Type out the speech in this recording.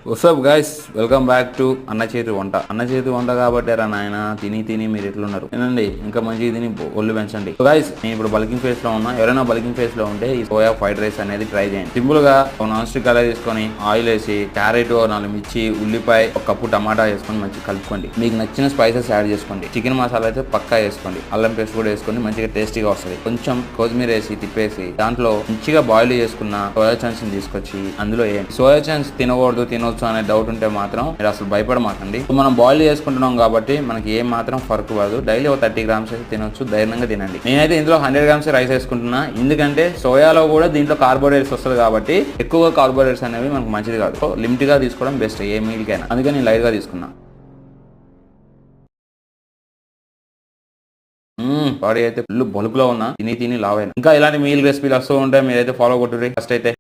WhatsApp guys, welcome back to అన్న చేతి వంట. అన్న చేతి వంట కాబట్టి రా నాయన, తిని మీరు ఎట్లున్నారు తినండి, ఇంకా మంచిగా తిని ఒళ్ళు పెంచండి. సో గైస్, నేను ఇప్పుడు బల్కింగ్ ఫేస్ లో ఉన్నా. ఎవరైనా బల్కింగ్ ఫేస్ లో ఉంటే ఈ సోయా ఫ్రైడ్ రైస్ అనేది ట్రై చేయండి. సింపుల్ గా ఒక నాన్ స్టిక్ కలర్ తీసుకొని ఆయిల్ వేసి క్యారెట్, 4 మిర్చి, ఉల్లిపాయ, ఒక కప్పు టమాటా వేసుకొని మంచిగా కలుపుకోండి. మీకు నచ్చిన స్పైసెస్ యాడ్ చేసుకోండి. చికెన్ మసాలా అయితే పక్కా వేసుకోండి. అల్లం పేస్ట్ కూడా వేసుకొని మంచిగా టేస్టీగా వస్తుంది. కొంచెం కొత్తిమీర వేసి తిప్పేసి దాంట్లో మంచిగా బాయిల్ చేసుకున్న సోయా చంక్స్ తీసుకొచ్చి అందులో వేయండి. సోయా చంక్స్ తినకూడదు తినొచ్చు అనే డౌట్ ఉంటే మాత్రం మీరు అసలు భయపడమాకండి. మనం బాయిల్ చేసుకుంటున్నాం కాబట్టి మనకి ఏం మాత్రం ఫర్క్ పడదు. డైలీ ఒక 30 గ్రామ్స్ అయితే తినొచ్చు, ధైర్యంగా తినండి. నేనైతే ఇందులో 100 గ్రామ్స్ రైస్ వేసుకుంటున్నా, ఎందుకంటే సోయాలో కూడా దీంట్లో కార్బోహైడ్రేట్స్ వస్తుంది కాబట్టి ఎక్కువగా కార్బోహైడ్రేట్స్ అనేవి మనకు మంచిది కాదు. సో లిమిట్ గా తీసుకోవడం బెస్ట్ ఏ మీల్ కైనా. అందుకని నేను లైట్ గా తీసుకున్నా. బాడీ అయితే ఫుల్ బల్క్ లో ఉన్నా, తిని లావైనా. ఇంకా ఇలాంటి మీల్ రెసిపీలు వస్తూ ఉంటాయి, మీరైతే ఫాలో కొట్టుర్రి. ఫస్ట్ అయితే